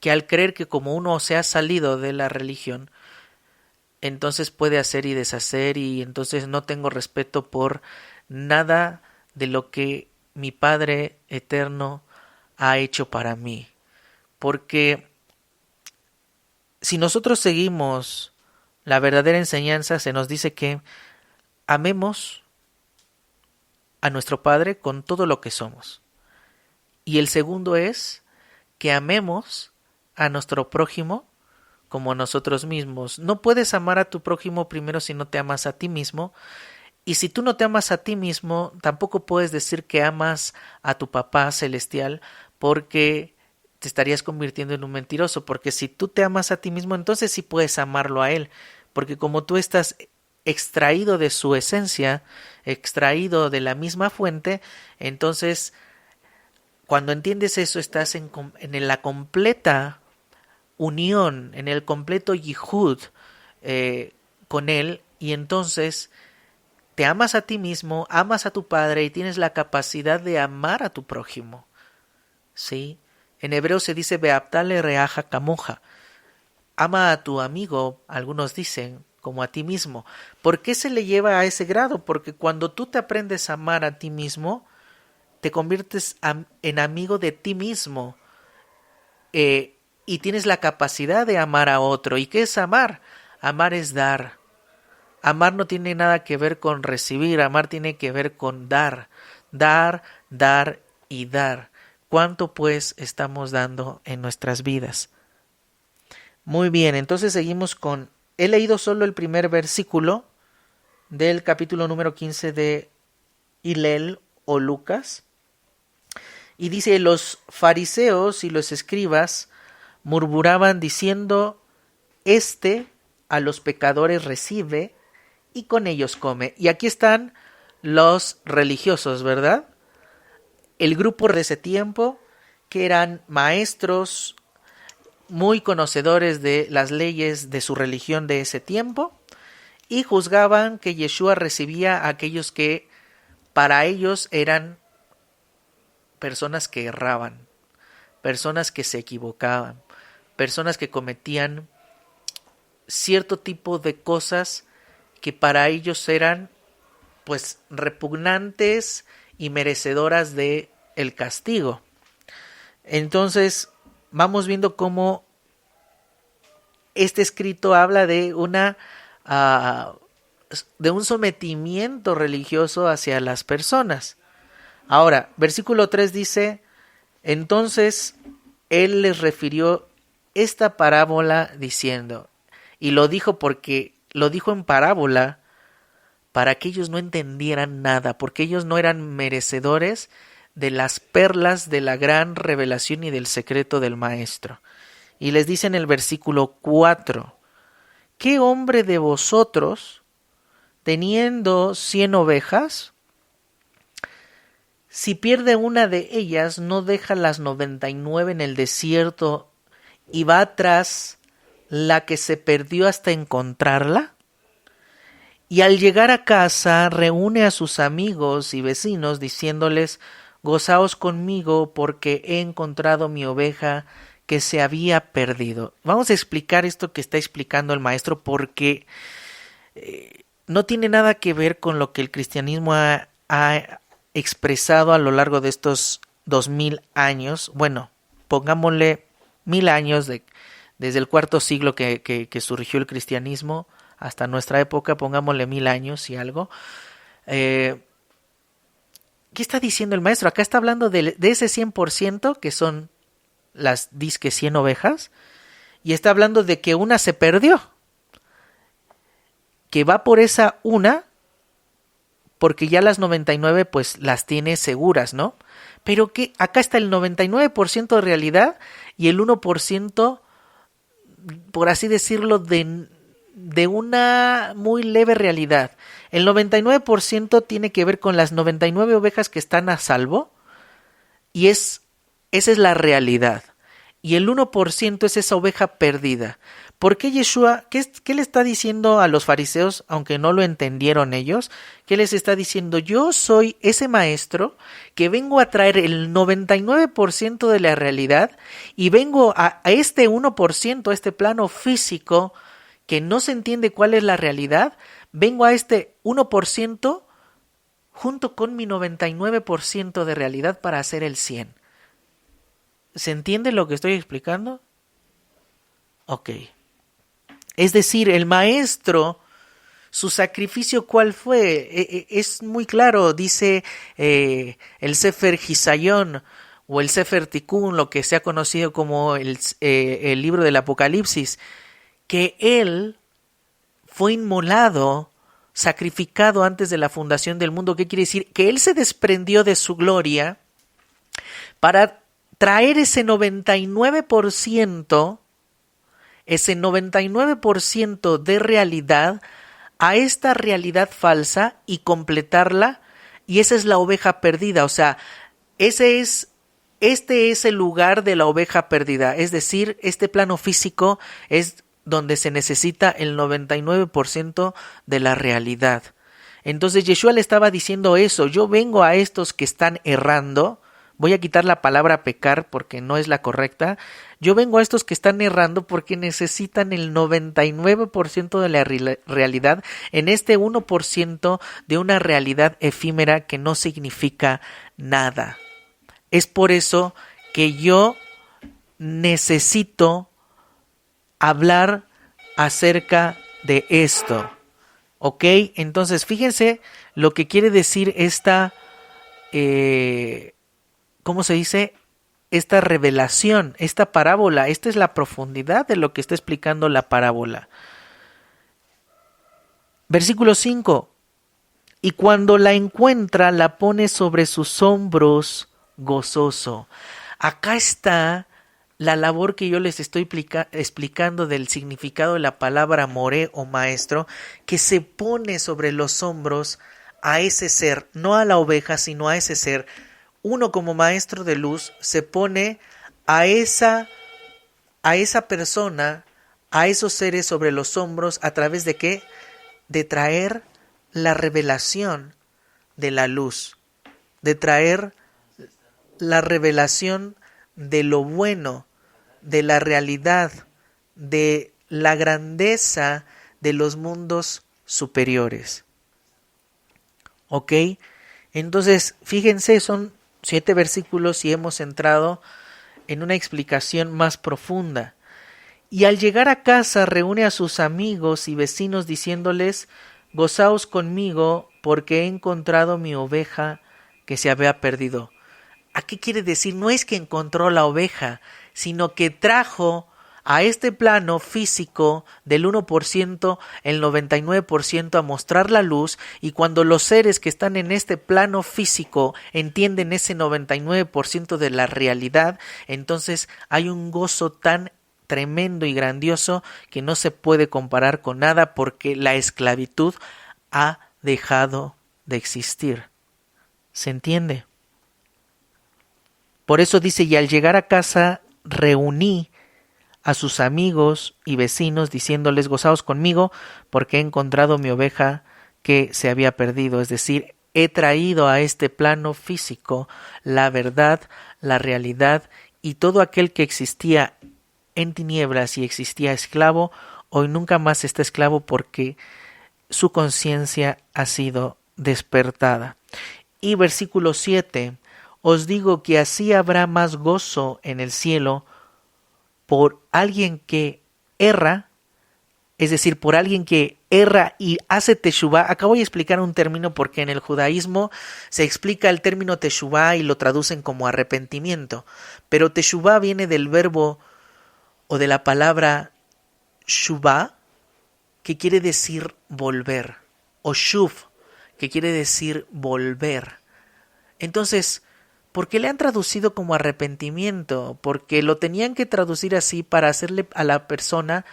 que al creer que como uno se ha salido de la religión, entonces puede hacer y deshacer, y entonces no tengo respeto por nada de lo que mi Padre eterno ha hecho para mí. Porque si nosotros seguimos la verdadera enseñanza, se nos dice que amemos a nuestro Padre con todo lo que somos. Y el segundo es que amemos a nuestro prójimo como a nosotros mismos. No puedes amar a tu prójimo primero si no te amas a ti mismo. Y si tú no te amas a ti mismo, tampoco puedes decir que amas a tu Papá celestial, porque te estarías convirtiendo en un mentiroso. Porque si tú te amas a ti mismo, entonces sí puedes amarlo a Él. Porque como tú estás extraído de su esencia, extraído de la misma fuente, entonces cuando entiendes eso estás en la completa unión, en el completo yihud con Él, y entonces te amas a ti mismo, amas a tu Padre y tienes la capacidad de amar a tu prójimo. ¿Sí? En hebreo se dice Beaptale reaja kamoja. Ama a tu amigo, algunos dicen, como a ti mismo. ¿Por qué se le lleva a ese grado? Porque cuando tú te aprendes a amar a ti mismo, te conviertes en amigo de ti mismo, y tienes la capacidad de amar a otro. ¿Y qué es amar? Amar es dar. Amar no tiene nada que ver con recibir, amar tiene que ver con dar. Dar, dar y dar. ¿Cuánto pues estamos dando en nuestras vidas? Muy bien, entonces seguimos con... He leído solo el primer versículo del capítulo número 15 de Hillel o Lucas. Y dice, los fariseos y los escribas murmuraban diciendo, a los pecadores recibe y con ellos come. Y aquí están los religiosos, ¿verdad? El grupo de ese tiempo, que eran maestros muy conocedores de las leyes de su religión de ese tiempo, y juzgaban que Yeshua recibía a aquellos que para ellos eran personas que erraban, personas que se equivocaban, personas que cometían cierto tipo de cosas que para ellos eran pues repugnantes y merecedoras de el castigo. Entonces vamos viendo cómo este escrito habla de de un sometimiento religioso hacia las personas. Ahora, versículo 3 dice, entonces él les refirió esta parábola diciendo, y lo dijo porque lo dijo en parábola para que ellos no entendieran nada, porque ellos no eran merecedores de las perlas de la gran revelación y del secreto del Maestro. Y les dice en el versículo 4, ¿qué hombre de vosotros, teniendo 100 ovejas, si pierde una de ellas, no deja las 99 en el desierto y va tras la que se perdió hasta encontrarla? Y al llegar a casa reúne a sus amigos y vecinos diciéndoles, gozaos conmigo porque he encontrado mi oveja que se había perdido. Vamos a explicar esto que está explicando el maestro porque no tiene nada que ver con lo que el cristianismo ha expresado a lo largo de estos 2000 años. Bueno, pongámosle 1000 años desde el cuarto siglo que surgió el cristianismo hasta nuestra época, pongámosle 1000 años y algo. ¿Qué está diciendo el maestro? Acá está hablando de ese 100% que son las disque 100 ovejas, y está hablando de que una se perdió, que va por esa una, porque ya las 99 pues las tiene seguras, ¿no? Pero que acá está el 99% de realidad y el 1%, por así decirlo, de una muy leve realidad. El 99% tiene que ver con las 99 ovejas que están a salvo, y esa es la realidad. Y el 1% es esa oveja perdida. ¿Por qué Yeshua, qué le está diciendo a los fariseos, aunque no lo entendieron ellos? ¿Qué les está diciendo? Yo soy ese maestro que vengo a traer el 99% de la realidad y vengo a este 1%, a este plano físico que no se entiende cuál es la realidad, vengo a este 1% junto con mi 99% de realidad para hacer el 100%. ¿Se entiende lo que estoy explicando? Ok. Es decir, el maestro, su sacrificio, ¿cuál fue? Es muy claro, dice el Sefer Hisayón o el Sefer Tikkun, lo que se ha conocido como el libro del Apocalipsis, que él fue inmolado, sacrificado antes de la fundación del mundo. ¿Qué quiere decir? Que él se desprendió de su gloria para traer ese 99%, ese 99% de realidad a esta realidad falsa y completarla, y esa es la oveja perdida. O sea, este es el lugar de la oveja perdida, es decir, este plano físico es donde se necesita el 99% de la realidad. Entonces Yeshua le estaba diciendo eso: yo vengo a estos que están errando. Voy a quitar la palabra pecar porque no es la correcta. Yo vengo a estos que están errando porque necesitan el 99% de la realidad en este 1% de una realidad efímera que no significa nada. Es por eso que yo necesito hablar acerca de esto. ¿Ok? Entonces, fíjense lo que quiere decir esta... ¿cómo se dice? Esta revelación, esta parábola. Esta es la profundidad de lo que está explicando la parábola. Versículo 5. Y cuando la encuentra, la pone sobre sus hombros gozoso. Acá está la labor que yo les estoy explicando del significado de la palabra moré o maestro, que se pone sobre los hombros a ese ser, no a la oveja, sino a ese ser. Uno como maestro de luz se pone a esa persona, a esos seres sobre los hombros, ¿a través de qué? De traer la revelación de la luz, de traer la revelación de lo bueno, de la realidad, de la grandeza de los mundos superiores. ¿Ok? Entonces, fíjense, son 7 versículos y hemos entrado en una explicación más profunda. Y al llegar a casa reúne a sus amigos y vecinos diciéndoles: gozaos conmigo porque he encontrado mi oveja que se había perdido. ¿A qué quiere decir? No es que encontró la oveja, sino que trajo a este plano físico del 1%, el 99% a mostrar la luz, y cuando los seres que están en este plano físico entienden ese 99% de la realidad, entonces hay un gozo tan tremendo y grandioso que no se puede comparar con nada, porque la esclavitud ha dejado de existir. ¿Se entiende? Por eso dice: y al llegar a casa reuní a sus amigos y vecinos diciéndoles: gozaos conmigo porque he encontrado mi oveja que se había perdido. Es decir, he traído a este plano físico la verdad, la realidad, y todo aquel que existía en tinieblas y existía esclavo, hoy nunca más está esclavo porque su conciencia ha sido despertada. Y versículo 7: os digo que así habrá más gozo en el cielo por alguien que erra, es decir, por alguien que erra y hace teshuvá. Acá voy a explicar un término porque en el judaísmo se explica el término teshuvá y lo traducen como arrepentimiento, pero teshuvá viene del verbo o de la palabra shuvá, que quiere decir volver, o shuv, que quiere decir volver. Entonces, ¿por qué le han traducido como arrepentimiento? Porque lo tenían que traducir así para hacerle a la persona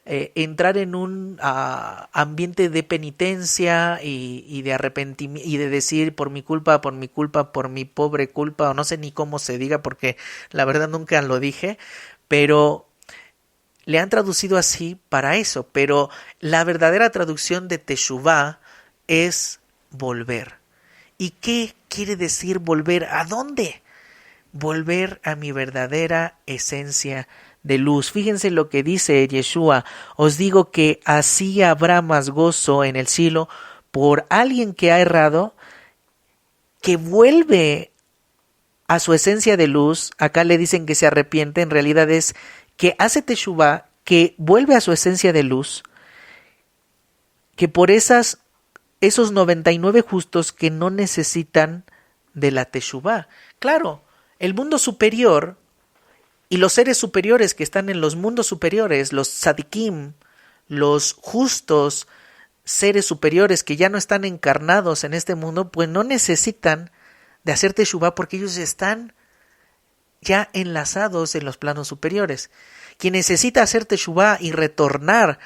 entrar en un ambiente de penitencia y de arrepentimiento, y de decir: por mi culpa, por mi culpa, por mi pobre culpa, o no sé ni cómo se diga porque la verdad nunca lo dije, pero le han traducido así para eso, pero la verdadera traducción de Teshuvá es volver. ¿Y qué quiere decir volver? ¿A dónde? Volver a mi verdadera esencia de luz. Fíjense lo que dice Yeshua: os digo que así habrá más gozo en el cielo por alguien que ha errado, que vuelve a su esencia de luz. Acá le dicen que se arrepiente, en realidad es que hace teshuvá, que vuelve a su esencia de luz, que por esos 99 justos que no necesitan de la teshuvá. Claro, el mundo superior y los seres superiores que están en los mundos superiores, los tzadikim, los justos, seres superiores que ya no están encarnados en este mundo, pues no necesitan de hacer teshuvá porque ellos están ya enlazados en los planos superiores. Quien necesita hacer teshuvá y retornar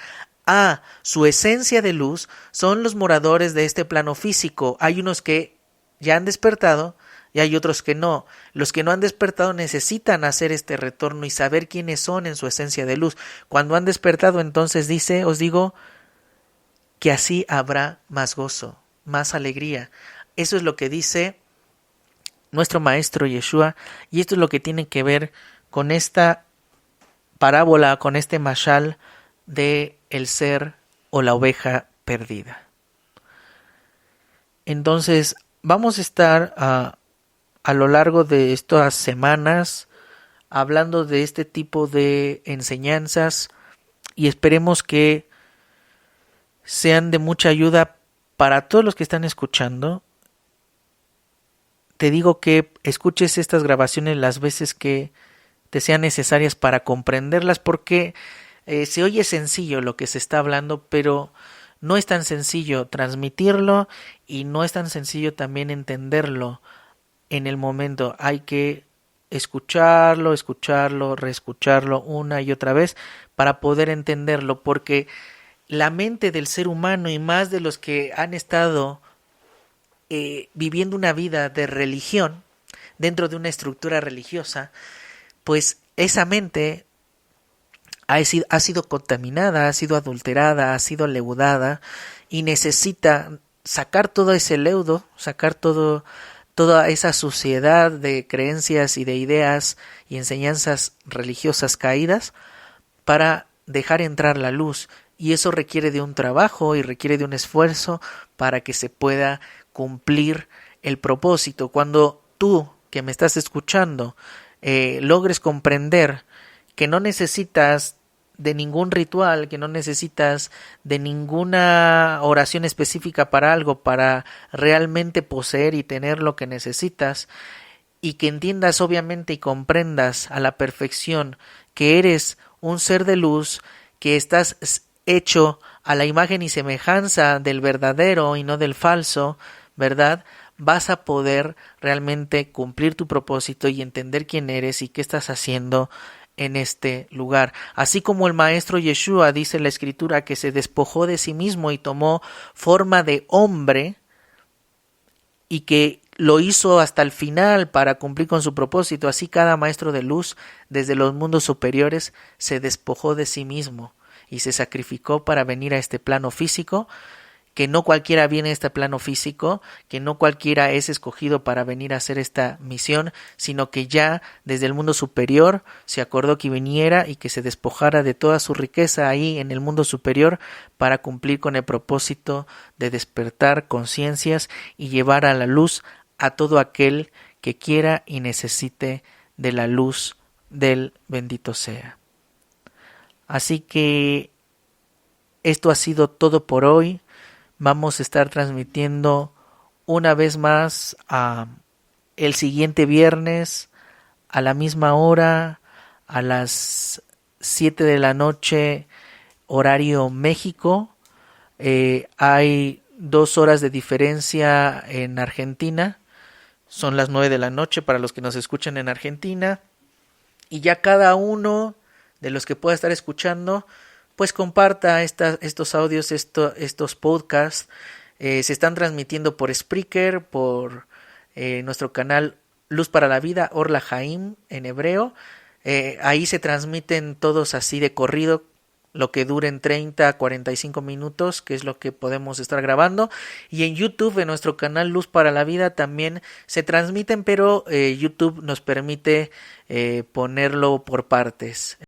a su esencia de luz son los moradores de este plano físico. Hay unos que ya han despertado y hay otros que no. Los que no han despertado necesitan hacer este retorno y saber quiénes son en su esencia de luz. Cuando han despertado, entonces dice, os digo que así habrá más gozo, más alegría. Eso es lo que dice nuestro maestro Yeshua, y esto es lo que tiene que ver con esta parábola, con este mashal de el ser o la oveja perdida. Entonces, vamos a estar a lo largo de estas semanas hablando de este tipo de enseñanzas y esperemos que sean de mucha ayuda para todos los que están escuchando. Te digo que escuches estas grabaciones las veces que te sean necesarias para comprenderlas, porque se oye sencillo lo que se está hablando, pero no es tan sencillo transmitirlo y no es tan sencillo también entenderlo en el momento. Hay que escucharlo, reescucharlo una y otra vez para poder entenderlo, porque la mente del ser humano, y más de los que han estado viviendo una vida de religión dentro de una estructura religiosa, pues esa mente ha sido contaminada, ha sido adulterada, ha sido leudada y necesita sacar todo ese leudo, sacar toda esa suciedad de creencias y de ideas y enseñanzas religiosas caídas para dejar entrar la luz. Y eso requiere de un trabajo y requiere de un esfuerzo para que se pueda cumplir el propósito. Cuando tú, que me estás escuchando, logres comprender que no necesitas de ningún ritual, que no necesitas de ninguna oración específica para algo, para realmente poseer y tener lo que necesitas, y que entiendas obviamente y comprendas a la perfección que eres un ser de luz, que estás hecho a la imagen y semejanza del verdadero y no del falso, ¿verdad? Vas a poder realmente cumplir tu propósito y entender quién eres y qué estás haciendo en este lugar. Así como el maestro Yeshua dice en la escritura que se despojó de sí mismo y tomó forma de hombre y que lo hizo hasta el final para cumplir con su propósito, así cada maestro de luz desde los mundos superiores se despojó de sí mismo y se sacrificó para venir a este plano físico, que no cualquiera viene a este plano físico, que no cualquiera es escogido para venir a hacer esta misión, sino que ya desde el mundo superior se acordó que viniera y que se despojara de toda su riqueza ahí en el mundo superior para cumplir con el propósito de despertar conciencias y llevar a la luz a todo aquel que quiera y necesite de la luz del bendito sea. Así que esto ha sido todo por hoy. Vamos a estar transmitiendo una vez más el siguiente viernes a la misma hora, a las 7 de la noche, horario México. Hay 2 horas de diferencia en Argentina. Son las 9 de la noche para los que nos escuchan en Argentina. Y ya cada uno de los que pueda estar escuchando, pues comparta estos audios, estos podcasts. Se están transmitiendo por Spreaker, por nuestro canal Luz para la Vida, Orla Jaim en hebreo. Ahí se transmiten todos así de corrido, lo que duren 30 a 45 minutos, que es lo que podemos estar grabando. Y en YouTube, en nuestro canal Luz para la Vida, también se transmiten, pero YouTube nos permite ponerlo por partes.